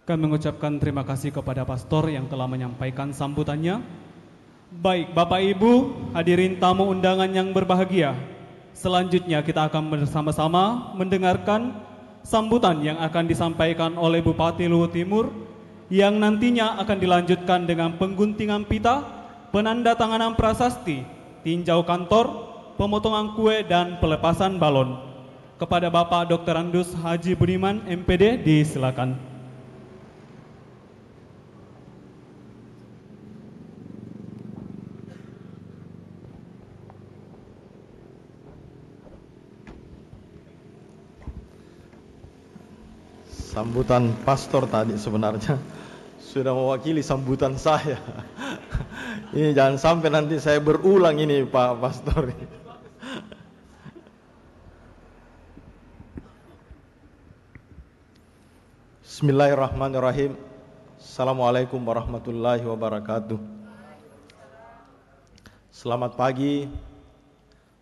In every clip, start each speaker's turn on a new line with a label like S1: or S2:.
S1: Kami mengucapkan terima kasih kepada pastor yang telah menyampaikan sambutannya. Baik, Bapak Ibu, hadirin tamu undangan yang berbahagia. Selanjutnya kita akan bersama-sama mendengarkan sambutan yang akan disampaikan oleh Bupati Luwu Timur, yang nantinya akan dilanjutkan dengan pengguntingan pita, penandatanganan prasasti, tinjau kantor, pemotongan kue, dan pelepasan balon. Kepada Bapak Dr. Andus Haji Budiman, MPD, disilakan.
S2: Sambutan pastor tadi sebenarnya sudah mewakili sambutan saya. Ini jangan sampai nanti saya berulang ini Pak Pastor. Bismillahirrahmanirrahim. Assalamualaikum warahmatullahi wabarakatuh. Selamat pagi.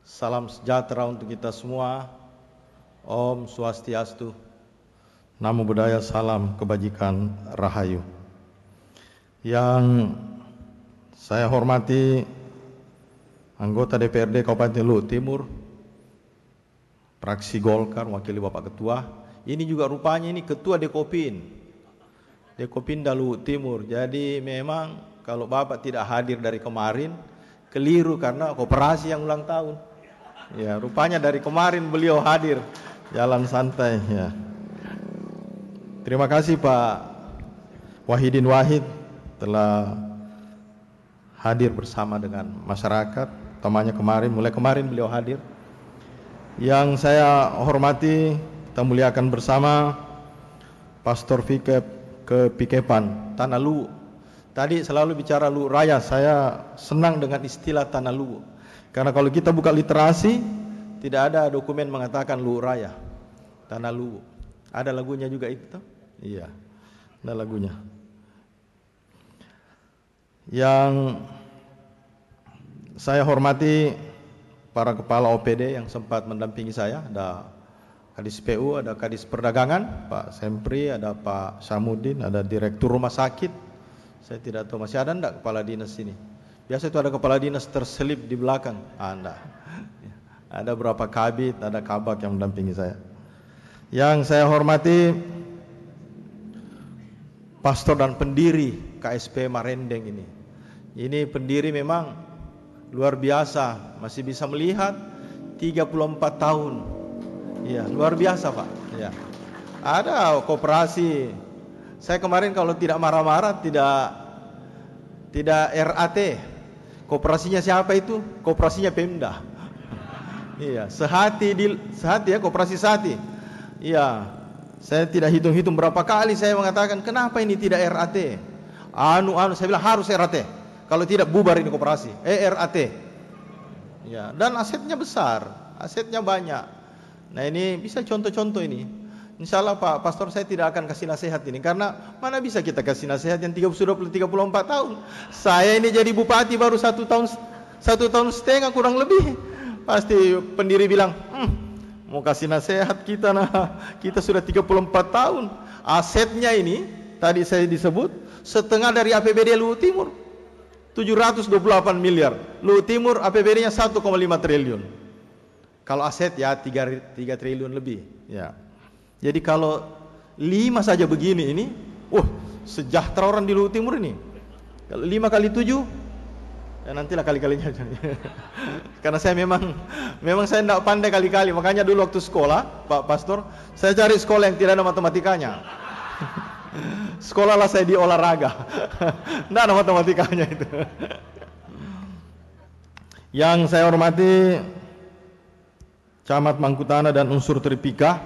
S2: Salam sejahtera untuk kita semua. Om Swastiastu. Namo Buddhaya, salam kebajikan, rahayu. Yang saya hormati anggota DPRD Kabupaten Luwu Timur, fraksi Golkar, wakili Bapak Ketua. Ini juga rupanya ini Ketua Dekopinda Luwu Timur. Jadi memang kalau Bapak tidak hadir dari kemarin, keliru karena koperasi yang ulang tahun. Ya, rupanya dari kemarin beliau hadir, jalan santai ya. Terima kasih Pak Wahidin Wahid telah hadir bersama dengan masyarakat. Utamanya mulai kemarin beliau hadir. Yang saya hormati, kita muliakan bersama Pastor Fikep ke Pikepan, Tanah Luwu. Tadi selalu bicara Luwu Raya, saya senang dengan istilah Tanah Luwu. Karena kalau kita buka literasi, tidak ada dokumen mengatakan Luwu Raya, Tanah Luwu. Ada lagunya juga itu? Iya, ada lagunya. Yang saya hormati para kepala OPD yang sempat mendampingi saya. Ada Kadis PU, ada Kadis Perdagangan, Pak Sempri, ada Pak Samudin, ada Direktur Rumah Sakit. Saya tidak tahu masih ada enggak kepala dinas ini. Biasa itu ada kepala dinas terselip di belakang. Enggak. Ada berapa kabit, ada kabak yang mendampingi saya. Yang saya hormati pastor dan pendiri KSP Marendeng ini. Ini pendiri memang luar biasa, masih bisa melihat 34 tahun. Ya, luar biasa Pak. Ya. Ada koperasi. Saya kemarin kalau tidak marah-marah tidak RAT. Koperasinya siapa itu? Koperasinya Pemda. Iya, sehati ya, koperasi sehati. Iya. Saya tidak hitung-hitung berapa kali saya mengatakan kenapa ini tidak RAT. Saya bilang harus RAT. Kalau tidak bubar ini koperasi. RAT. Ya, dan asetnya besar, asetnya banyak. Nah, ini bisa contoh-contoh ini. Insya Allah Pak Pastor saya tidak akan kasih nasihat ini karena mana bisa kita kasih nasihat yang 34 tahun. Saya ini jadi bupati baru 1 tahun setengah kurang lebih. Pasti pendiri bilang, mau kasih nasihat kita, nah kita sudah 34 tahun. Asetnya ini tadi saya disebut setengah dari APBD Luwu Timur, 728 miliar. Luwu Timur APBD-nya 1,5 triliun. Kalau aset ya 3 triliun lebih. Ya. Jadi kalau 5 saja begini ini, sejahtera orang di Luwu Timur ini. Kalau 5 kali 7, ya nantilah kali-kalinya. Karena saya memang saya tidak pandai kali-kali. Makanya dulu waktu sekolah, Pak Pastor, saya cari sekolah yang tidak ada matematikanya. Sekolahlah saya di olahraga. Tidak ada matematikanya itu. Yang saya hormati Camat Mangkutana dan unsur Tripika,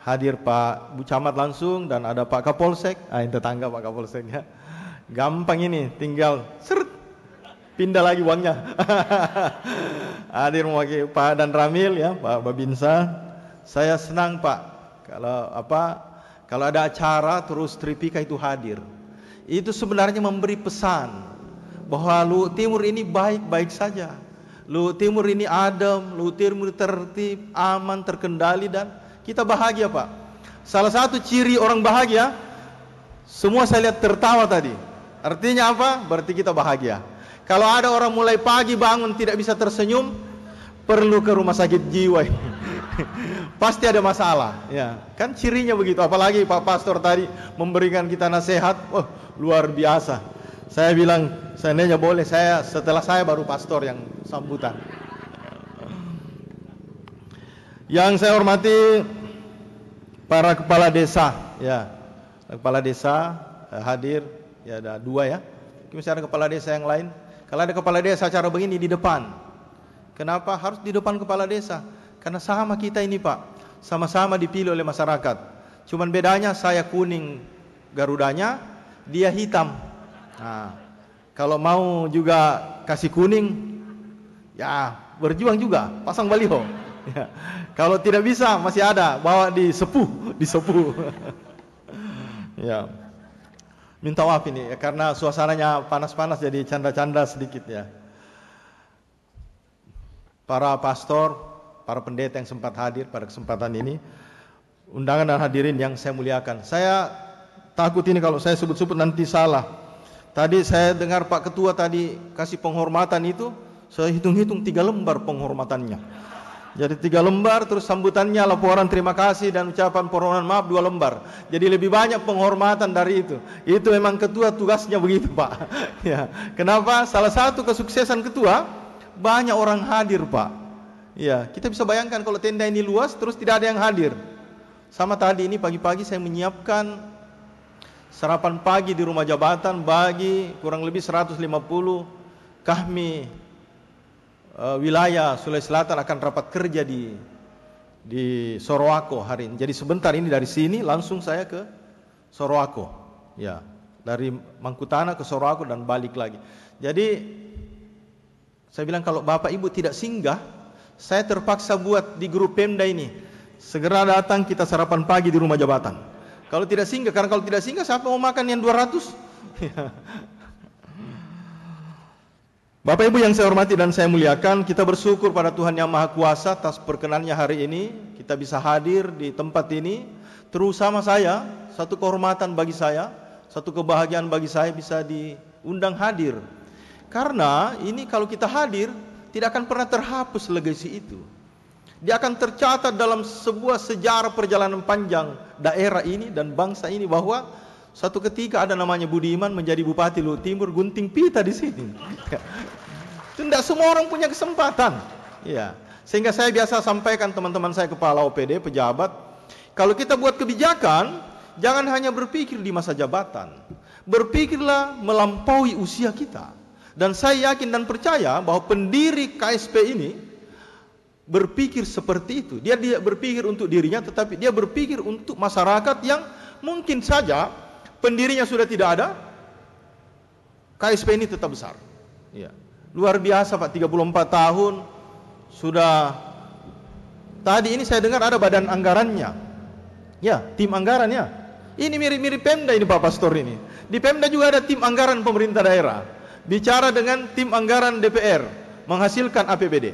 S2: hadir Pak Bu Camat langsung dan ada Pak Kapolsek. Ini tetangga Pak Kapolseknya. Gampang ini, tinggal pindah lagi uangnya. Hadir mewakili Pak Dan Ramil ya, Pak Babinsa. Saya senang Pak kalau ada acara terus Tripika itu hadir. Itu sebenarnya memberi pesan bahwa Luwu Timur ini baik-baik saja. Luwu Timur ini adem, Luwu Timur tertib, aman, terkendali dan kita bahagia Pak. Salah satu ciri orang bahagia Semua saya lihat tertawa tadi. Artinya apa? Berarti kita bahagia. Kalau ada orang mulai pagi bangun tidak bisa tersenyum, perlu ke rumah sakit jiwa. Pasti ada masalah. Ya, kan cirinya begitu. Apalagi Pak Pastor tadi memberikan kita nasihat, wah luar biasa. Saya bilang, seandainya boleh, setelah saya baru pastor yang sambutan. Yang saya hormati para kepala desa, ya, kepala desa hadir, ya ada 2 ya. Masih ada kepala desa yang lain. Kalau ada kepala desa acara begini di depan. Kenapa harus di depan kepala desa? Karena sama kita ini Pak, sama-sama dipilih oleh masyarakat. Cuman bedanya saya kuning garudanya, dia hitam. Nah, kalau mau juga kasih kuning, ya berjuang juga, pasang baliho. Ya. Kalau tidak bisa masih ada, bawa di sepuh. Ya. Minta maaf ini ya, karena suasananya panas-panas jadi canda-canda sedikit ya. Para pastor, para pendeta yang sempat hadir pada kesempatan ini, undangan dan hadirin yang saya muliakan. Saya takut ini kalau saya sebut-sebut nanti salah. Tadi saya dengar Pak Ketua tadi kasih penghormatan itu, saya hitung-hitung 3 lembar penghormatannya. Jadi 3 lembar, terus sambutannya laporan terima kasih dan ucapan permohonan maaf 2 lembar. Jadi lebih banyak penghormatan dari itu. Itu memang ketua tugasnya begitu Pak. Ya. Kenapa? Salah satu kesuksesan ketua, banyak orang hadir Pak. Ya, kita bisa bayangkan kalau tenda ini luas terus tidak ada yang hadir. Sama tadi ini pagi-pagi saya menyiapkan sarapan pagi di rumah jabatan bagi kurang lebih 150 kami. Wilayah Sulawesi Selatan akan rapat kerja di Sorowako hari ini. Jadi sebentar ini dari sini langsung saya ke Sorowako. Ya, dari Mangkutana ke Sorowako dan balik lagi. Jadi saya bilang kalau Bapak Ibu tidak singgah, saya terpaksa buat di grup Pemda ini. Segera datang kita sarapan pagi di rumah jabatan. Kalau tidak singgah, karena kalau tidak singgah siapa mau makan yang 200? Bapak Ibu yang saya hormati dan saya muliakan, kita bersyukur pada Tuhan Yang Maha Kuasa atas perkenannya hari ini kita bisa hadir di tempat ini. Terutama saya, satu kehormatan bagi saya, satu kebahagiaan bagi saya bisa diundang hadir. Karena ini kalau kita hadir tidak akan pernah terhapus legasi itu. Dia akan tercatat dalam sebuah sejarah perjalanan panjang daerah ini dan bangsa ini bahwa satu ketika ada namanya Budiman menjadi Bupati Luhut Timur, gunting pita di sini. Itu tidak semua orang punya kesempatan. Ya, sehingga saya biasa sampaikan teman-teman saya kepala OPD, pejabat, kalau kita buat kebijakan, jangan hanya berpikir di masa jabatan, berpikirlah melampaui usia kita. Dan saya yakin dan percaya bahwa pendiri KSP ini berpikir seperti itu. Dia tidak berpikir untuk dirinya, tetapi dia berpikir untuk masyarakat yang mungkin saja pendirinya sudah tidak ada, KSP ini tetap besar. Ya. Luar biasa Pak, 34 tahun sudah. Tadi ini saya dengar ada badan anggarannya. Ya, tim anggarannya. Ini mirip-mirip Pemda ini Pak Pastor ini. Di Pemda juga ada tim anggaran pemerintah daerah. Bicara dengan tim anggaran DPR, menghasilkan APBD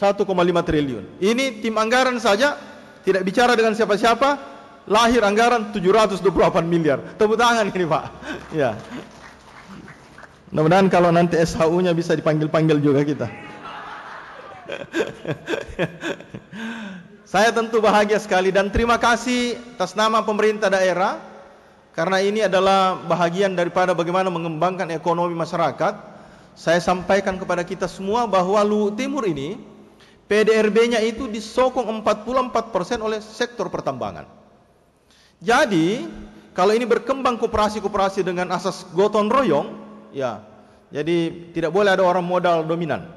S2: 1,5 triliun. Ini tim anggaran saja, tidak bicara dengan siapa-siapa. Lahir anggaran 728 miliar. Tepuk tangan ini Pak. Ya. Mudah-mudahan kalau nanti SHU-nya bisa dipanggil-panggil juga kita. Saya tentu bahagia sekali dan terima kasih atas nama pemerintah daerah, karena ini adalah bahagian daripada bagaimana mengembangkan ekonomi masyarakat. Saya sampaikan kepada kita semua bahwa Luhut Timur ini PDRB-nya itu disokong 44% oleh sektor pertambangan. Jadi, kalau ini berkembang koperasi-koperasi dengan asas gotong royong, ya, jadi tidak boleh ada orang modal dominan.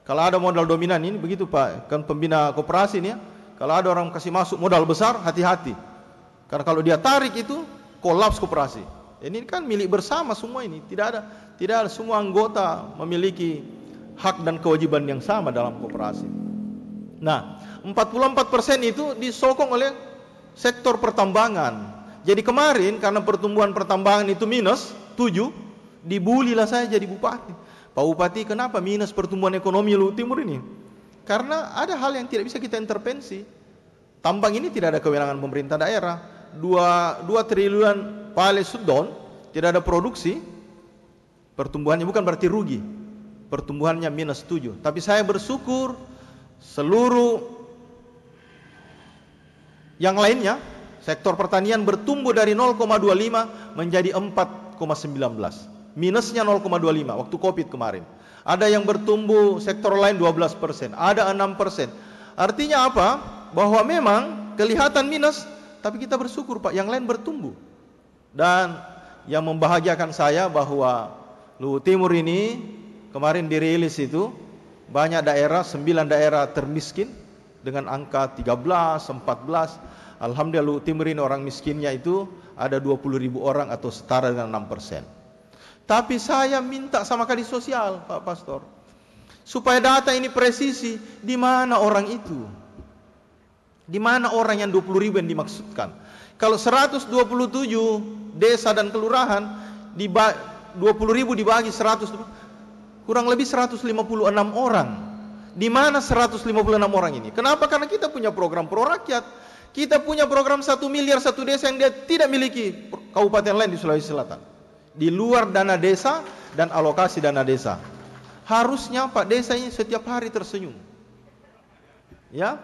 S2: Kalau ada modal dominan ini begitu Pak, kan pembina koperasi ini ya, kalau ada orang kasih masuk modal besar, hati-hati. Karena kalau dia tarik itu, kolaps koperasi. Ini kan milik bersama semua ini, tidak ada semua anggota memiliki hak dan kewajiban yang sama dalam koperasi. Nah, 44% itu disokong oleh sektor pertambangan. Jadi kemarin karena pertumbuhan pertambangan itu minus 7, dibulilah saya jadi bupati. Pak Bupati, kenapa minus pertumbuhan ekonomi Luhut Timur ini? Karena ada hal yang tidak bisa kita intervensi. Tambang ini tidak ada kewenangan pemerintah daerah. 2 triliun pale sudon, tidak ada produksi, pertumbuhannya bukan berarti rugi, pertumbuhannya -7. Tapi saya bersyukur seluruh yang lainnya, sektor pertanian bertumbuh dari 0,25 menjadi 4,19. Minusnya 0,25 waktu Covid kemarin. Ada yang bertumbuh sektor lain 12%, ada 6%. Artinya apa? Bahwa memang kelihatan minus, tapi kita bersyukur Pak, yang lain bertumbuh. Dan yang membahagiakan saya bahwa Luwu Timur ini kemarin dirilis itu banyak daerah, 9 daerah termiskin dengan angka 13, 14. Alhamdulillah Luwu Timur ini orang miskinnya itu ada 20.000 orang atau setara dengan 6%. Tapi saya minta sama Kadis Sosial, Pak Pastor, supaya data ini presisi. Di mana orang itu? Di mana orang yang 20.000 yang dimaksudkan? Kalau 127 desa dan kelurahan, 20.000 dibagi 100, kurang lebih 156 orang. Di mana 156 orang ini? Kenapa? Karena kita punya program pro rakyat. Kita punya program 1 miliar satu desa yang dia tidak miliki kabupaten lain di Sulawesi Selatan. Di luar dana desa dan alokasi dana desa. Harusnya Pak, desa ini setiap hari tersenyum. Ya,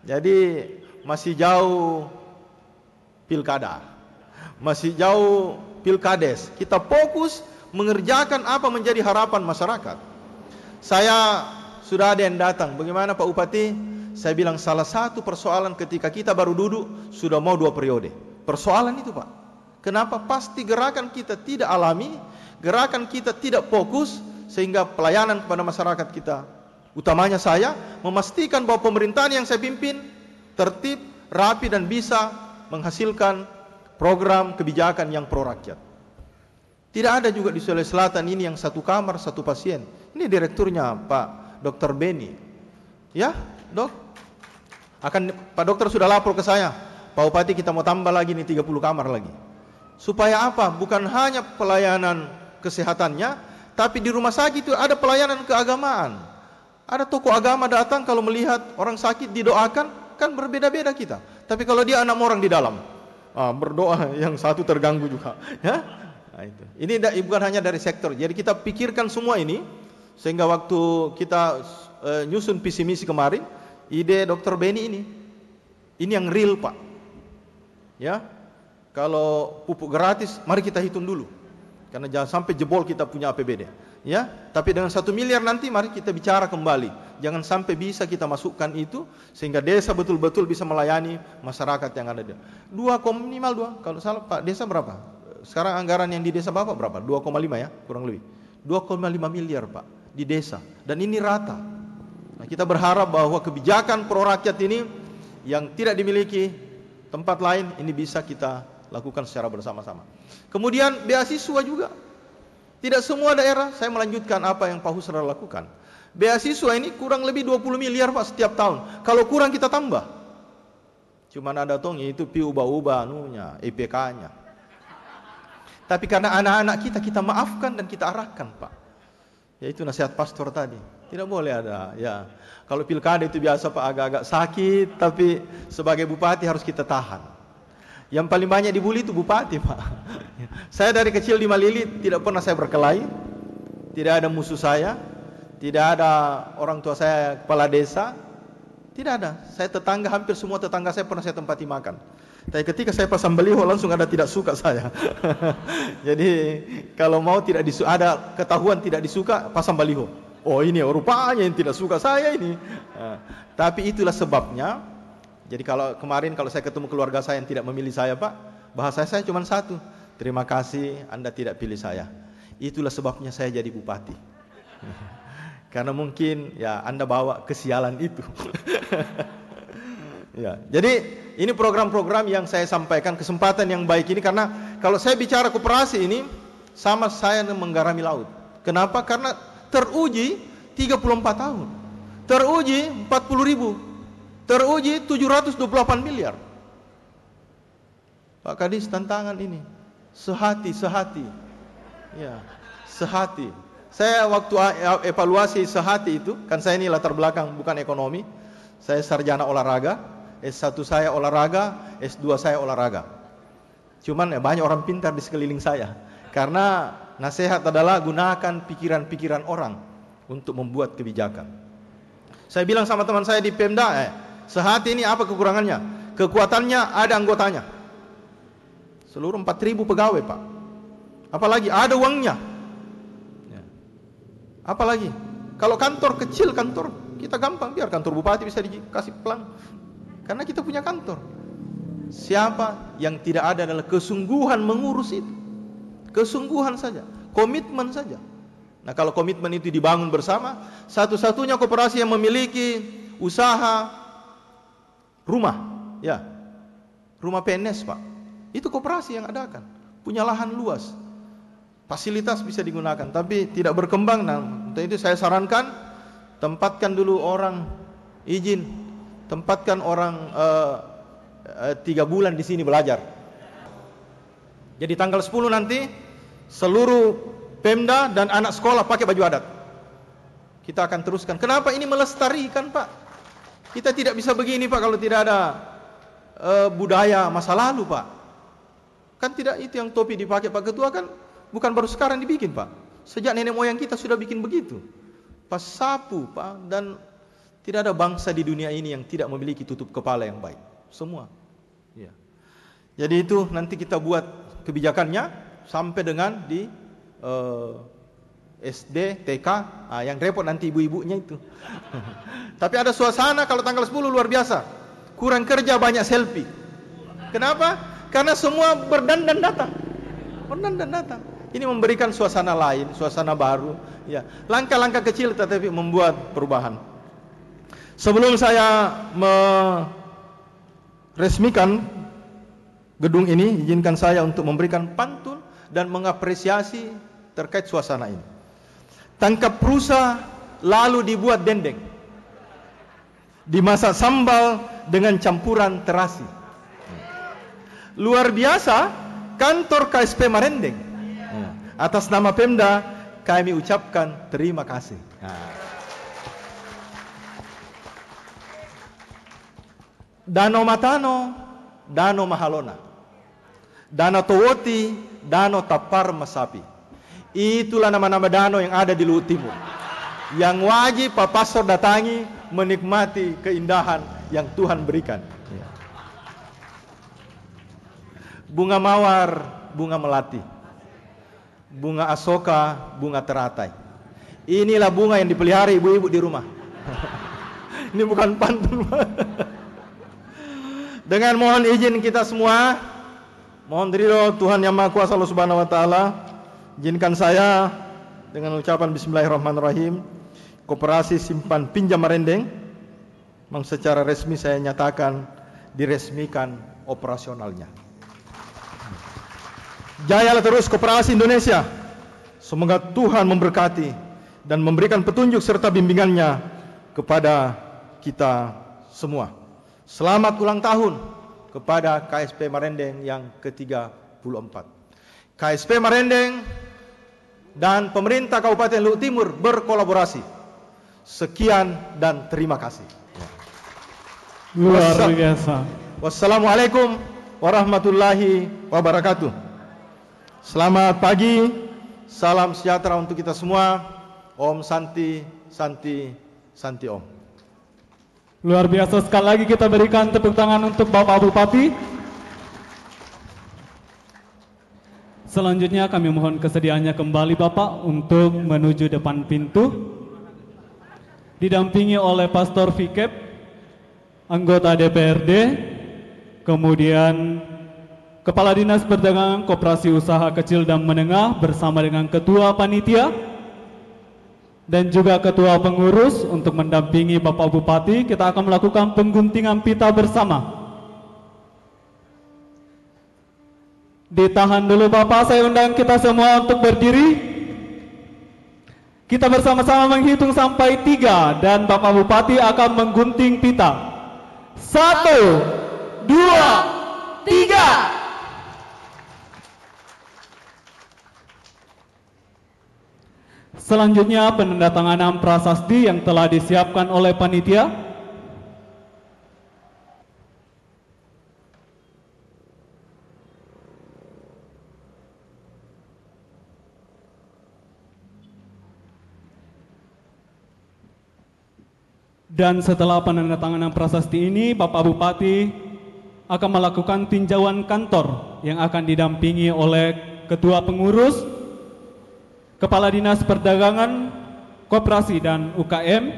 S2: jadi masih jauh pilkada, masih jauh pilkades. Kita fokus mengerjakan apa menjadi harapan masyarakat. Saya sudah ada yang datang, bagaimana Pak Bupati? Saya bilang salah satu persoalan ketika kita baru duduk sudah mau 2 periode. Persoalan itu Pak. Kenapa? Pasti gerakan kita tidak alami, gerakan kita tidak fokus, sehingga pelayanan kepada masyarakat kita, utamanya saya, memastikan bahwa pemerintahan yang saya pimpin tertib, rapi dan bisa menghasilkan program kebijakan yang pro rakyat. Tidak ada juga di Sulawesi Selatan ini yang 1 kamar 1 pasien. Ini direkturnya Pak Dr. Beni. Ya, Dok. Pak Dokter sudah lapor ke saya, Pak Bupati kita mau tambah lagi nih 30 kamar lagi. Supaya apa? Bukan hanya pelayanan kesehatannya, tapi di rumah sakit itu ada pelayanan keagamaan. Ada tokoh agama datang, kalau melihat orang sakit didoakan, kan berbeda-beda kita. Tapi kalau dia 6 orang di dalam, berdoa, yang satu terganggu juga. Ya? Nah, itu. Ini bukan hanya dari sektor. Jadi kita pikirkan semua ini, sehingga waktu kita nyusun visi misi kemarin, ide Dr. Beni ini yang real Pak. Ya. Kalau pupuk gratis, mari kita hitung dulu. Karena jangan sampai jebol kita punya APBD. Ya, tapi dengan 1 miliar nanti mari kita bicara kembali. Jangan sampai bisa kita masukkan itu sehingga desa betul-betul bisa melayani masyarakat yang ada di. 2,2. Kalau salah Pak, desa berapa? Sekarang anggaran yang di desa Bapak berapa? 2,5 ya, kurang lebih. 2,5 miliar Pak di desa. Dan ini rata. Nah, kita berharap bahwa kebijakan pro rakyat ini yang tidak dimiliki tempat lain ini bisa kita lakukan secara bersama-sama. Kemudian beasiswa juga. Tidak semua daerah, saya melanjutkan apa yang Pak Husra lakukan. Beasiswa ini kurang lebih 20 miliar Pak setiap tahun. Kalau kurang kita tambah. Cuman ada tong itu pi ubah-ubah anunya, EPK-nya. Tapi karena anak-anak kita maafkan dan kita arahkan Pak. Yaitu nasihat pastor tadi. Tidak boleh ada ya. Kalau pilkada itu biasa Pak agak-agak sakit, tapi sebagai bupati harus kita tahan. Yang paling banyak dibully itu bupati Pak. Saya dari kecil di Malili tidak pernah saya berkelahi, tidak ada musuh saya, tidak ada orang tua saya kepala desa, tidak ada. Saya tetangga, hampir semua tetangga saya pernah saya tempati makan. Tapi ketika saya pasang baliho langsung ada tidak suka saya. Jadi kalau mau tidak ada ketahuan tidak disuka, pasang baliho. Oh ini rupanya yang tidak suka saya ini. Tapi itulah sebabnya. Jadi kalau kemarin kalau saya ketemu keluarga saya yang tidak memilih saya Pak, bahasa saya cuma satu, terima kasih Anda tidak pilih saya. Itulah sebabnya saya jadi bupati. Karena mungkin ya Anda bawa kesialan itu. Ya, jadi ini program-program yang saya sampaikan, kesempatan yang baik ini, karena kalau saya bicara koperasi ini sama saya menggarami laut. Kenapa? Karena teruji 34 tahun, teruji 40.000. Teruji 728 miliar. Pak Kadis, tantangan ini sehati. Ya, sehati. Saya waktu evaluasi sehati itu, kan saya ini latar belakang bukan ekonomi. Saya sarjana olahraga, S1 saya olahraga, S2 saya olahraga. Cuman ya banyak orang pintar di sekeliling saya. Karena nasihat adalah gunakan pikiran-pikiran orang untuk membuat kebijakan. Saya bilang sama teman saya di Pemda, Sehati ini apa kekurangannya? Kekuatannya ada anggotanya. Seluruh 4.000 pegawai, Pak. Apalagi ada uangnya. Ya. Apalagi kalau kantor kecil, kantor kita gampang, biar kantor bupati bisa dikasih pelang. Karena kita punya kantor. Siapa yang tidak ada adalah kesungguhan mengurus itu. Kesungguhan saja, komitmen saja. Nah, kalau komitmen itu dibangun bersama, satu-satunya koperasi yang memiliki usaha rumah, ya, rumah PNS, Pak. Itu koperasi yang adakan, punya lahan luas, fasilitas bisa digunakan, tapi tidak berkembang. Nah, untuk itu saya sarankan, tempatkan dulu orang izin, tempatkan orang 3 bulan di sini belajar. Jadi tanggal 10 nanti seluruh Pemda dan anak sekolah pakai baju adat. Kita akan teruskan. Kenapa ini melestarikan, Pak? Kita tidak bisa begini, Pak, kalau tidak ada budaya masa lalu, Pak. Kan tidak itu yang topi dipakai Pak Ketua, kan bukan baru sekarang dibikin, Pak. Sejak nenek moyang kita sudah bikin begitu. Pas sapu, Pak, dan tidak ada bangsa di dunia ini yang tidak memiliki tutup kepala yang baik. Semua. Ya. Jadi itu nanti kita buat kebijakannya sampai dengan di SD, TK, yang repot nanti ibu-ibunya itu. Tapi ada suasana kalau tanggal 10 luar biasa. Kurang kerja banyak selfie. Kenapa? Karena semua berdandan datang. Berdandan datang. Ini memberikan suasana lain, suasana baru. Ya, langkah-langkah kecil tetapi membuat perubahan. Sebelum saya meresmikan gedung ini, izinkan saya untuk memberikan pantun dan mengapresiasi terkait suasana ini. Tangkap rusa lalu dibuat dendeng, dimasak sambal dengan campuran terasi. Luar biasa kantor KSP Marendeng. Atas nama Pemda kami ucapkan terima kasih. Danau Matano, Danau Mahalona, Danau Towoti, Danau Tapar Masapi. Itulah nama-nama danau yang ada di Luhut Timur, yang wajib Pak Pastor datangi menikmati keindahan yang Tuhan berikan. Bunga mawar, bunga melati, bunga asoka, bunga teratai. Inilah bunga yang dipelihara ibu-ibu di rumah. Ini bukan pantun. Dengan mohon izin kita semua, mohon ridho Tuhan Yang Maha Kuasa Allah Subhanahu wa taala, izinkan saya dengan ucapan bismillahirrahmanirrahim, Koperasi Simpan Pinjam Marendeng secara resmi saya nyatakan diresmikan operasionalnya. Jayalah terus Koperasi Indonesia. Semoga Tuhan memberkati dan memberikan petunjuk serta bimbingannya kepada kita semua. Selamat ulang tahun kepada KSP Marendeng yang ke-34. KSP Marendeng dan pemerintah Kabupaten Luhut Timur berkolaborasi. Sekian dan terima kasih.
S1: Luar biasa.
S2: Wassalamualaikum warahmatullahi wabarakatuh. Selamat pagi, salam sejahtera untuk kita semua. Om Santi, Santi, Santi Om.
S1: Luar biasa, sekali lagi kita berikan tepuk tangan untuk Bapak Bupati. Selanjutnya kami mohon kesediaannya kembali Bapak untuk menuju depan pintu, didampingi oleh Pastor Fikep, anggota DPRD, kemudian Kepala Dinas Perdagangan Koperasi Usaha Kecil dan Menengah bersama dengan Ketua Panitia dan juga Ketua Pengurus untuk mendampingi Bapak Bupati. Kita akan melakukan pengguntingan pita bersama. Ditahan dulu Bapak, saya undang kita semua untuk berdiri. Kita bersama-sama menghitung sampai 3 dan Bapak Bupati akan menggunting pita. 1, 2, 3. Selanjutnya penandatanganan prasasti yang telah disiapkan oleh panitia. Dan setelah penandatanganan prasasti ini, Bapak Bupati akan melakukan tinjauan kantor yang akan didampingi oleh Ketua Pengurus, Kepala Dinas Perdagangan, Koperasi dan UKM,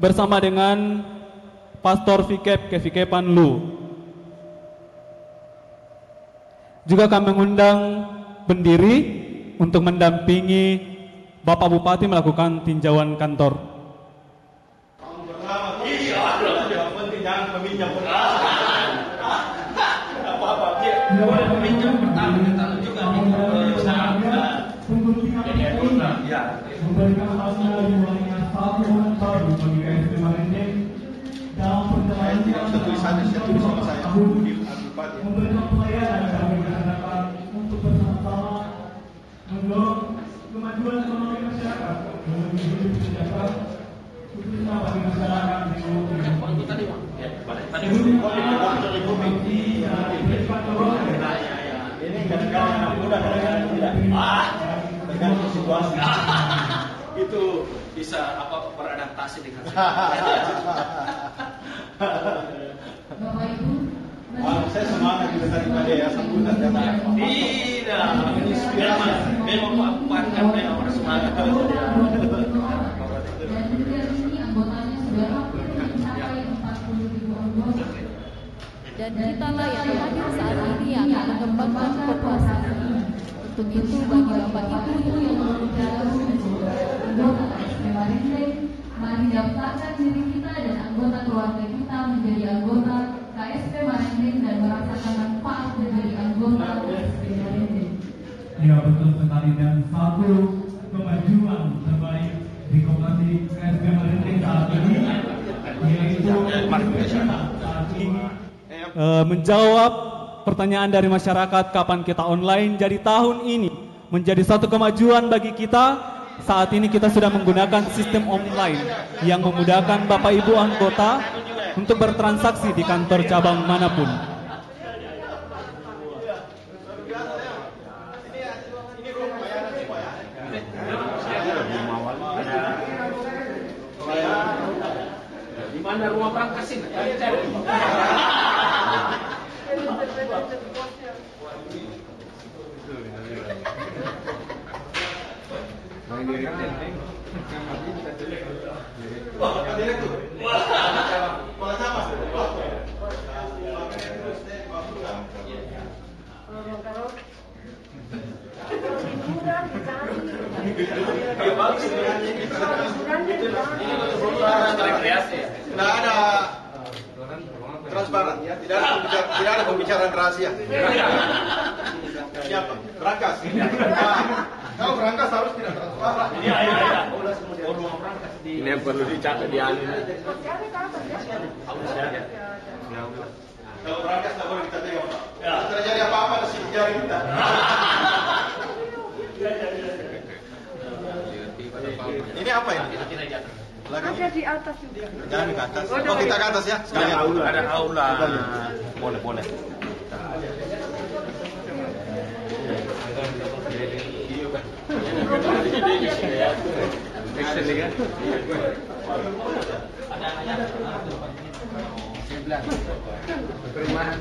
S1: bersama dengan Pastor Vikep Kevikepan Lu. Juga kami mengundang pendiri untuk mendampingi Bapak Bupati melakukan tinjauan kantor.
S3: Kemajuan ekonomi masyarakat, hidup sejahtera, khususnya bagi masyarakat di ini kadang-kadang mudah, kadang-kadang tidak. Tergantung situasi.
S4: Itu bisa beradaptasi dengan.
S3: Bapak Ibu,
S2: saya semangat juga tadi pada ya sambutan datang.
S4: Tidak, memang Pak Bupati kan memang semangat.
S3: dan juga ini anggotanya sudah mencapai 40.000 anggota.
S5: Dan kitalah yang hadir saat ini yang akan mengembangkan koperasi ini. Untuk itu bagi Bapak Ibu yang
S3: anggota KSP Marinding, mari daftarkan diri kita dan anggota keluarga kita menjadi anggota KSP Marinding dan merasakan manfaat menjadi anggota KSP Marinding.
S6: Ya betul sekali, dan satu kemajuan terbaik di koperasi KSP Marinding saat ini yaitu
S1: menjawab pertanyaan dari masyarakat kapan kita online. Jadi tahun ini menjadi satu kemajuan bagi kita. Saat ini kita sudah menggunakan sistem online yang memudahkan Bapak Ibu anggota untuk bertransaksi di kantor cabang manapun.
S4: Di mana rumah perangkas ini?
S2: Tidak ada transparan ya, tidak ada pembicaraan rahasia. Siapa? Berangkas. Kalau berangkas harus tidak transparan.
S4: Iya. Ini yang perlu dicatat di anu.
S2: Kalau berangkas tidak boleh kita tengok. Terjadi apa-apa di sini jari kita. Ini apa ini?
S7: Ada di atas juga.
S2: Jangan ke atas. Oh, kita ke atas ya. Sekalian.
S4: Ada aula. Boleh. Perumahan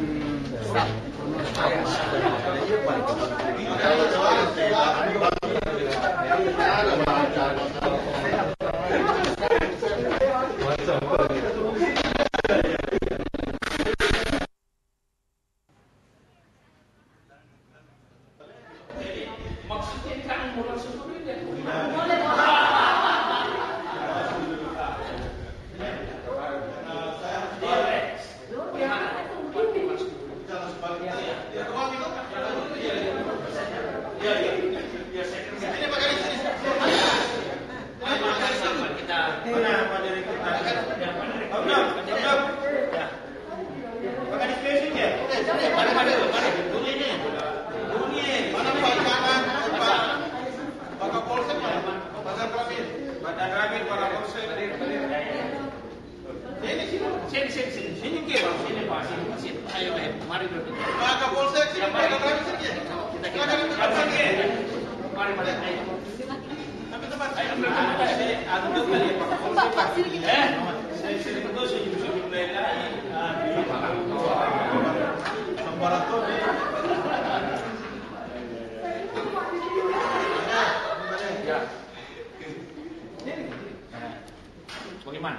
S4: Bagaimana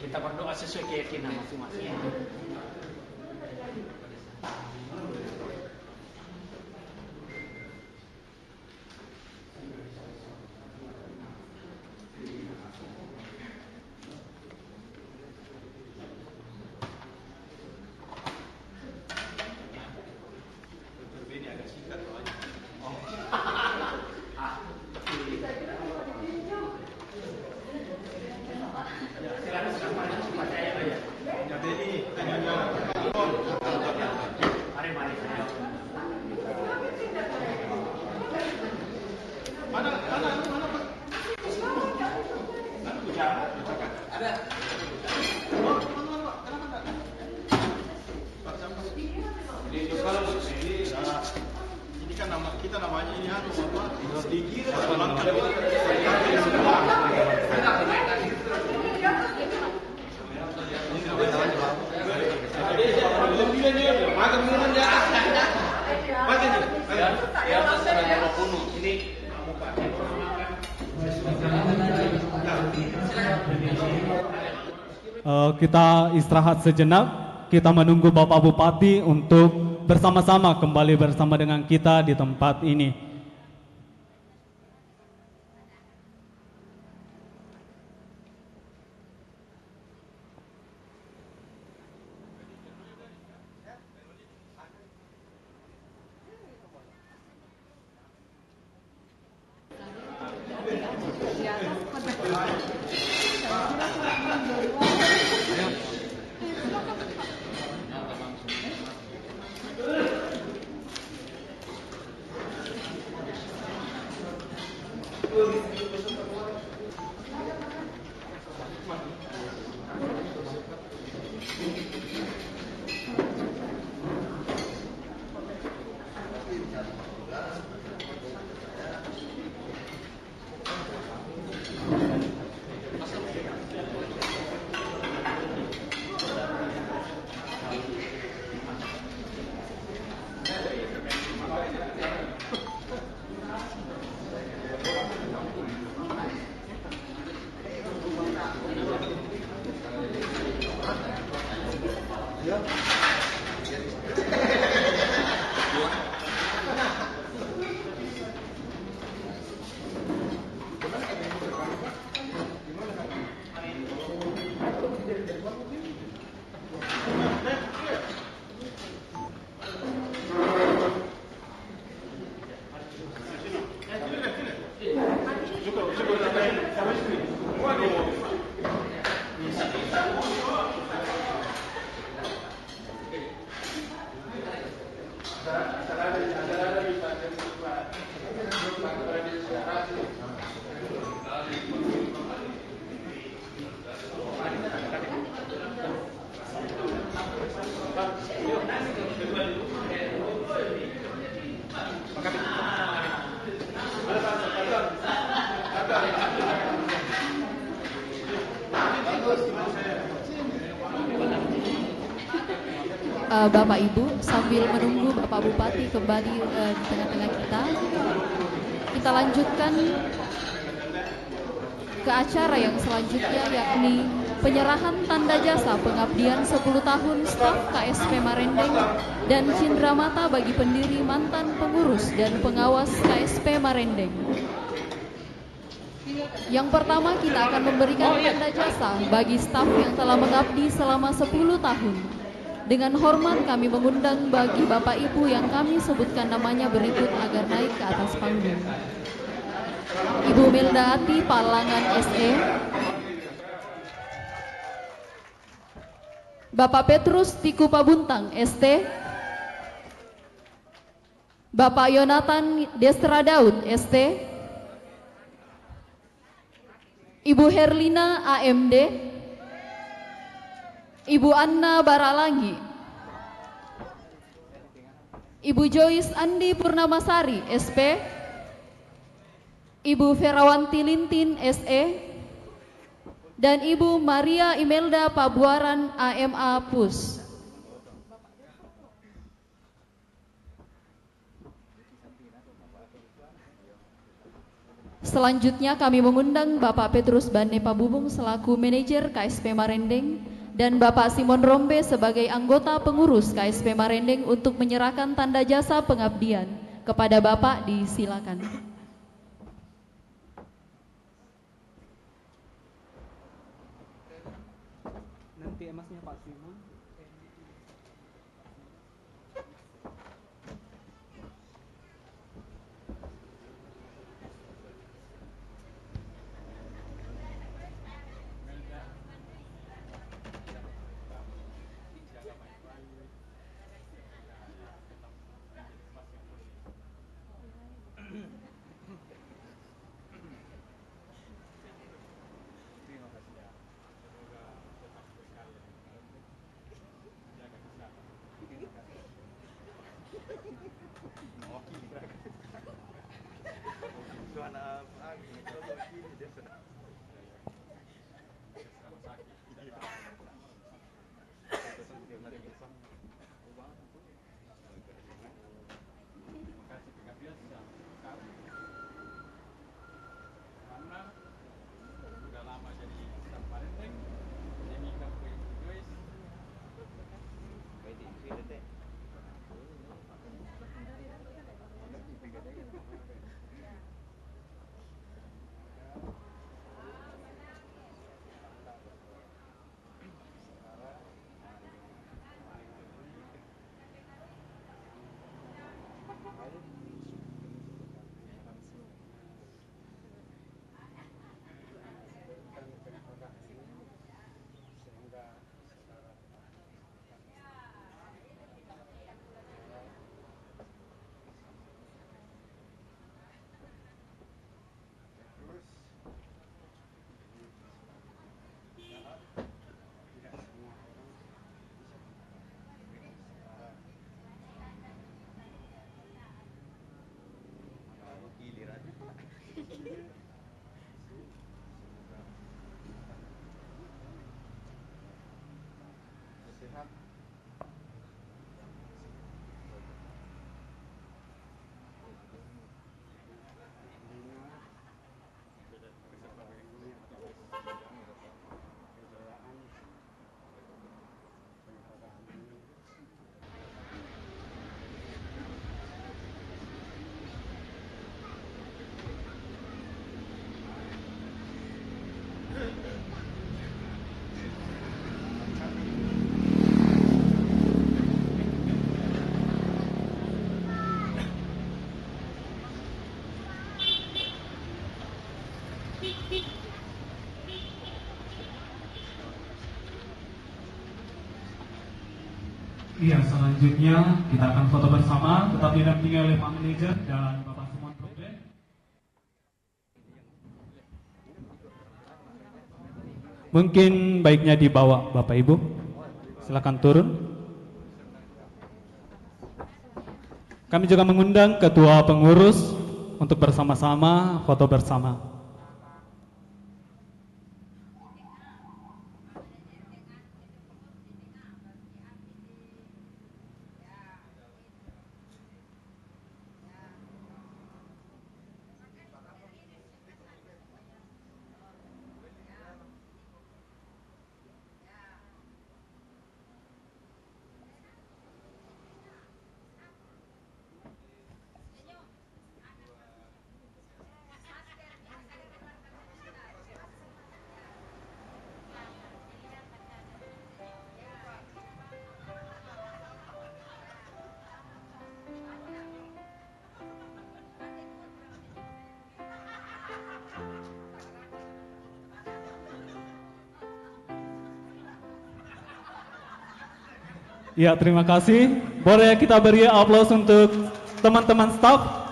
S4: kita berdoa sesuai keyakinan masing-masing.
S1: Kita istirahat sejenak, kita menunggu Bapak Bupati untuk bersama-sama kembali bersama dengan kita di tempat ini.
S5: Bapak Ibu, sambil menunggu Bapak Bupati kembali di tengah-tengah kita lanjutkan ke acara yang selanjutnya, yakni penyerahan tanda jasa pengabdian 10 tahun staf KSP Marendeng dan cindramata bagi pendiri, mantan pengurus dan pengawas KSP Marendeng. Yang pertama, kita akan memberikan tanda jasa bagi staf yang telah mengabdi selama 10 tahun. Dengan hormat kami mengundang bagi Bapak Ibu yang kami sebutkan namanya berikut agar naik ke atas panggung. Ibu Milda Ati Palangan SE, Bapak Petrus Tiku Pabuntang ST, Bapak Yonatan Destra Daud ST, Ibu Herlina AMD, Ibu Anna Baralangi, Ibu Joyce Andi Purnamasari, SP. Ibu Ferawanti Lintin, SE. Dan Ibu Maria Imelda Pabuaran, AMA PUS. Selanjutnya kami mengundang Bapak Petrus Bane Pabubung selaku manajer KSP Marendeng dan Bapak Simon Rombe sebagai anggota pengurus KSP Marendeng untuk menyerahkan tanda jasa pengabdian. Kepada Bapak disilakan.
S1: Nanti emasnya Pak Simon.
S6: Iya, selanjutnya kita akan foto bersama, tetap didampingi oleh Pak Manajer dan Bapak Simon Rombe.
S1: Mungkin baiknya dibawa Bapak Ibu. Silakan turun. Kami juga mengundang ketua pengurus untuk bersama-sama foto bersama. Ya, terima kasih. Boleh kita beri aplaus untuk teman-teman staf.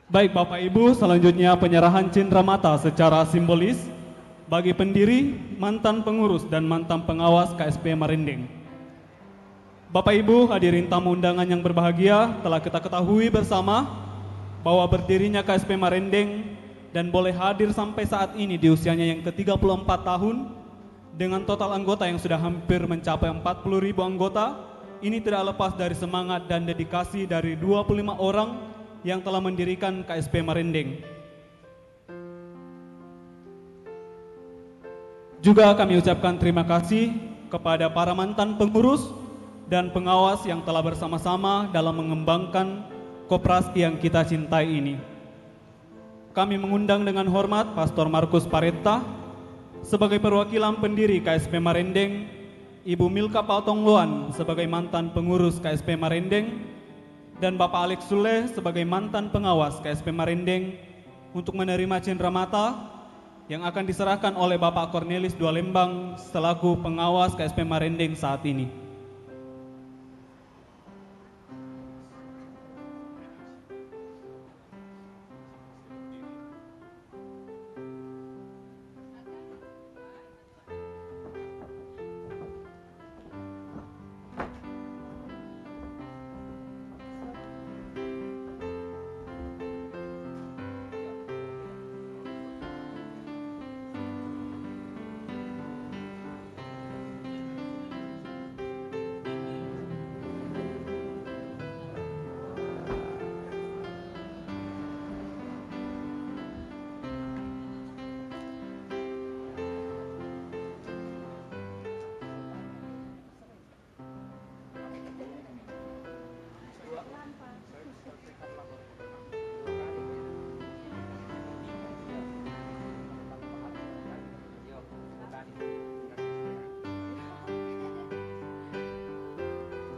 S1: Baik Bapak Ibu, selanjutnya penyerahan cindera mata secara simbolis bagi pendiri, mantan pengurus, dan mantan pengawas KSP Marinding. Bapak Ibu hadirin tamu undangan yang berbahagia, telah kita ketahui bersama bahwa berdirinya KSP Marinding dan boleh hadir sampai saat ini di usianya yang ke-34 tahun dengan total anggota yang sudah hampir mencapai 40.000 anggota. Ini tidak lepas dari semangat dan dedikasi dari 25 orang yang telah mendirikan KSP Marinding. Juga kami ucapkan terima kasih kepada para mantan pengurus dan pengawas yang telah bersama-sama dalam mengembangkan koperasi yang kita cintai ini. Kami mengundang dengan hormat Pastor Markus Paretta sebagai perwakilan pendiri KSP Marinding, Ibu Milka Pautongloan sebagai mantan pengurus KSP Marinding, dan Bapak Alex Sule sebagai mantan pengawas KSP Marinding untuk menerima cenderamata yang akan diserahkan oleh Bapak Cornelis Dualembang selaku pengawas KSP Marinding saat ini.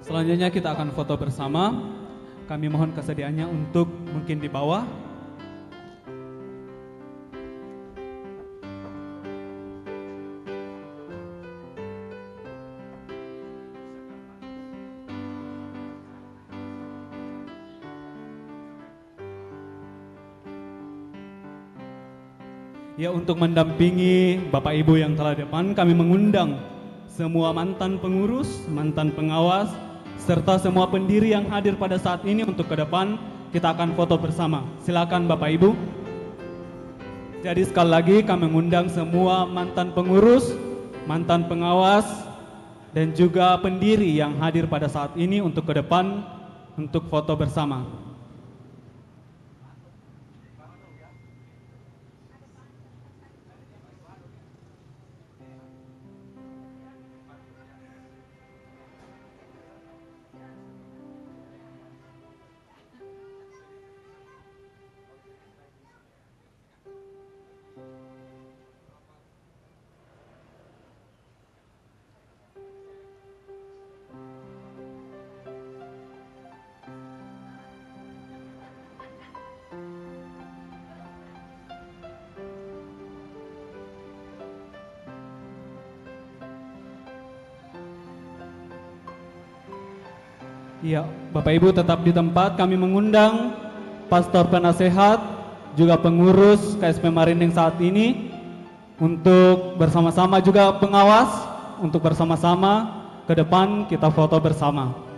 S1: Selanjutnya kita akan foto bersama. Kami mohon kesediaannya untuk mungkin di bawah. Ya, untuk mendampingi Bapak Ibu yang telah depan, kami mengundang semua mantan pengurus, mantan pengawas, serta semua pendiri yang hadir pada saat ini untuk ke depan. Kita akan foto bersama. Silakan Bapak Ibu. Jadi sekali lagi kami mengundang semua mantan pengurus, mantan pengawas, dan juga pendiri yang hadir pada saat ini untuk ke depan untuk foto bersama. Iya, Bapak Ibu tetap di tempat. Kami mengundang pastor penasehat, juga pengurus KSP Marinding saat ini untuk bersama-sama, juga pengawas untuk bersama-sama ke depan kita foto bersama.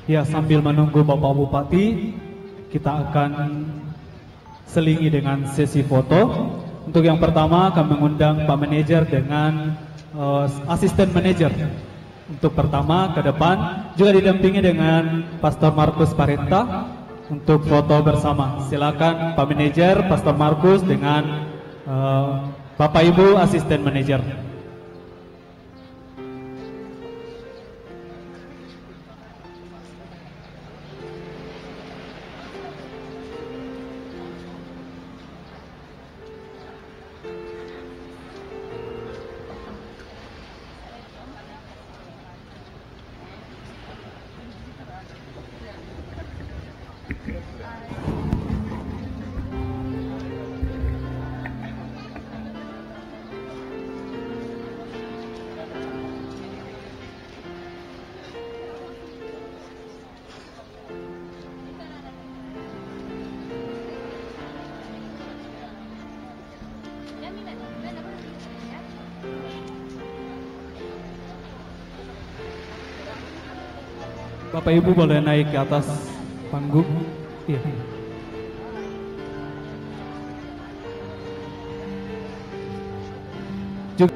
S1: Ya, sambil menunggu Bapak Bupati, kita akan selingi dengan sesi foto. Untuk yang pertama kami mengundang Pak Manajer dengan asisten manajer. Untuk pertama ke depan juga didampingi dengan Pastor Markus Parenta untuk foto bersama. Silakan Pak Manajer, Pastor Markus dengan Bapak Ibu asisten manajer. Bapak Ibu boleh naik ke atas panggung. Iya. Juga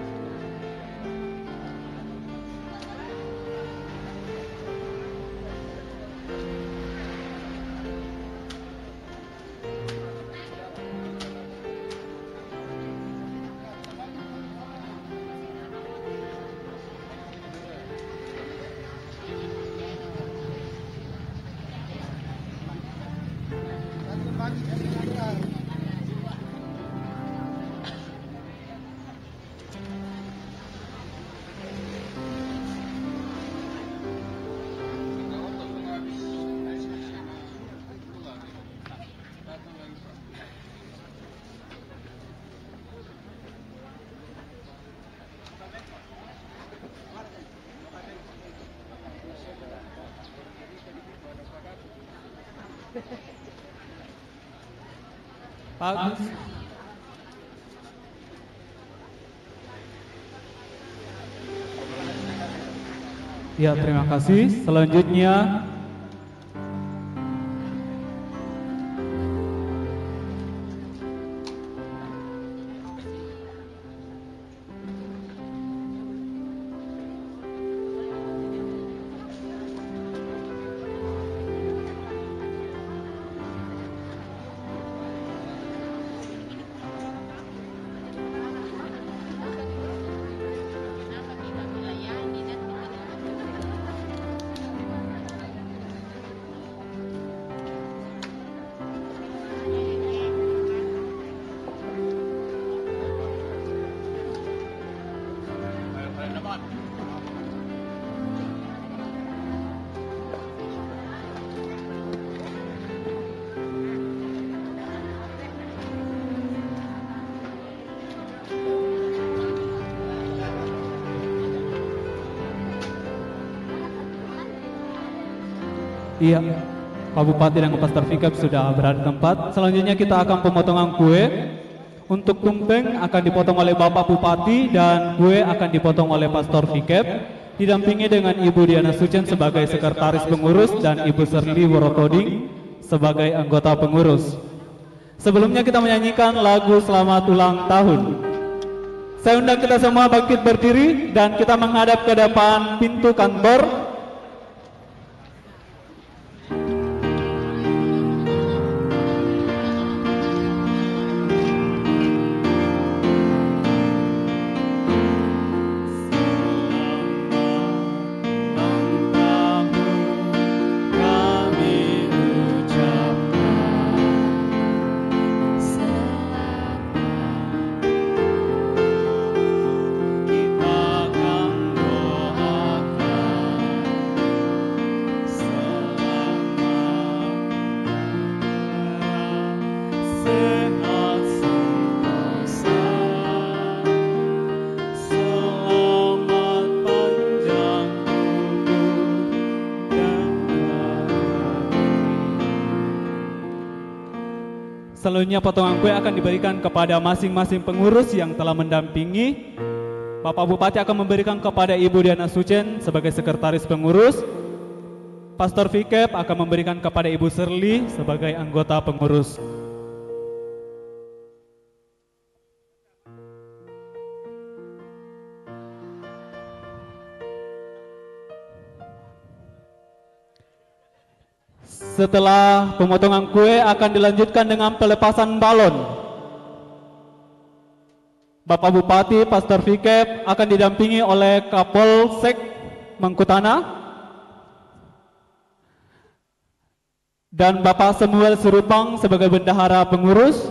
S1: bagus. Ya, terima kasih. Selanjutnya iya, Pak Bupati dan Pastor Fikep sudah berada di tempat. Selanjutnya kita akan pemotongan kue. Untuk tumpeng akan dipotong oleh Bapak Bupati dan kue akan dipotong oleh Pastor Fikep, didampingi dengan Ibu Diana Sucen sebagai sekretaris pengurus dan Ibu Serli Worotoding sebagai anggota pengurus. Sebelumnya kita menyanyikan lagu Selamat Ulang Tahun. Saya undang kita semua bangkit berdiri dan kita menghadap ke depan pintu kantor. Selanjutnya potongan kue akan diberikan kepada masing-masing pengurus yang telah mendampingi. Bapak Bupati akan memberikan kepada Ibu Diana Sucen sebagai sekretaris pengurus. Pastor Fikep akan memberikan kepada Ibu Serly sebagai anggota pengurus. Setelah pemotongan kue akan dilanjutkan dengan pelepasan balon. Bapak Bupati Pastor Fikep akan didampingi oleh Kapolsek Mangkutana dan Bapak Samuel Surupang sebagai bendahara pengurus.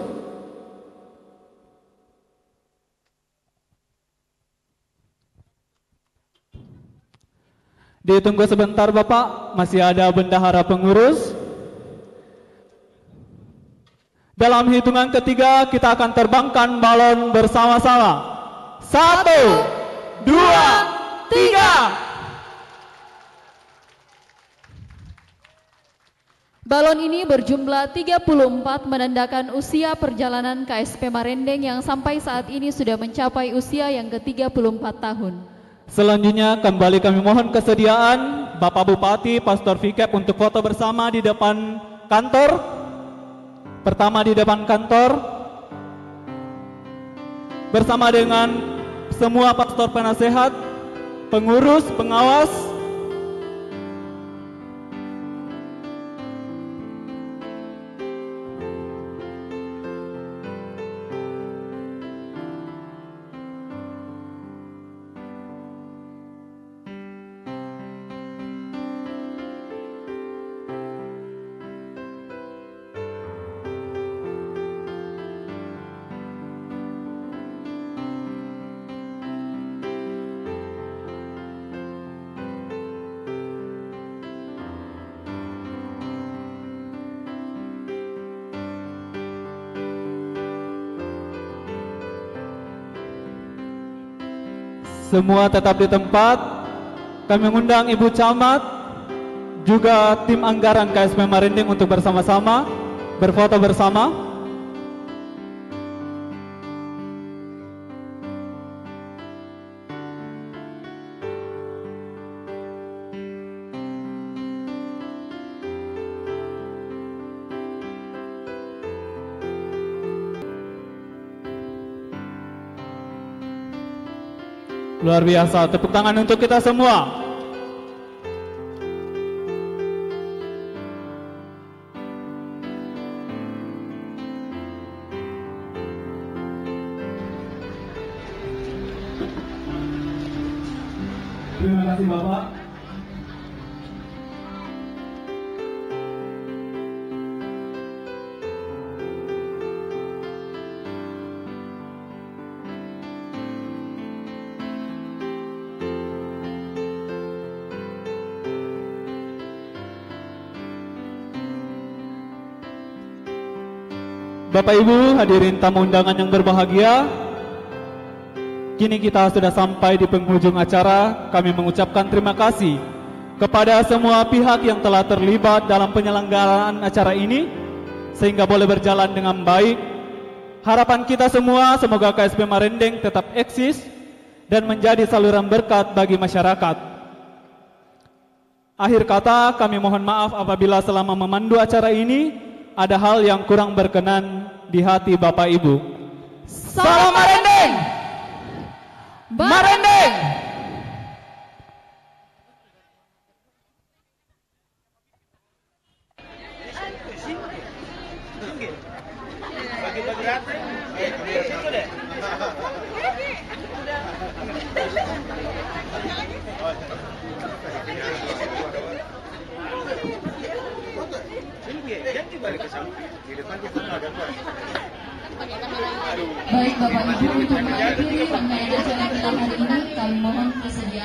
S1: Ditunggu sebentar Bapak, masih ada bendahara pengurus. Dalam hitungan ketiga kita akan terbangkan balon bersama-sama. 1, 2, 3.
S5: Balon ini berjumlah 34 menandakan usia perjalanan KSP Marendeng yang sampai saat ini sudah mencapai usia yang ke-34 tahun.
S1: Selanjutnya kembali kami mohon kesediaan Bapak Bupati Pastor Fikep untuk foto bersama di depan kantor. Pertama di depan kantor bersama dengan semua pastor penasehat, pengurus, pengawas. Semua tetap di tempat. Kami mengundang Ibu Camat, juga tim anggaran KSP Marendeng untuk bersama-sama berfoto bersama. Luar biasa, tepuk tangan untuk kita semua.
S6: Terima kasih Bapak.
S1: Bapak Ibu hadirin tamu undangan yang berbahagia, kini kita sudah sampai di penghujung acara. Kami mengucapkan terima kasih kepada semua pihak yang telah terlibat dalam penyelenggaraan acara ini sehingga boleh berjalan dengan baik. Harapan kita semua semoga KSP Marendeng tetap eksis dan menjadi saluran berkat bagi masyarakat. Akhir kata, kami mohon maaf apabila selama memandu acara ini ada hal yang kurang berkenan di hati Bapak Ibu. Salam Marendeng! Marendeng!
S4: Bagi-bagi rata. Situ deh.
S3: Baik Bapak Ibu, untuk mengakhiri rangkaian acara kita hari ini, kami mohon kesediaan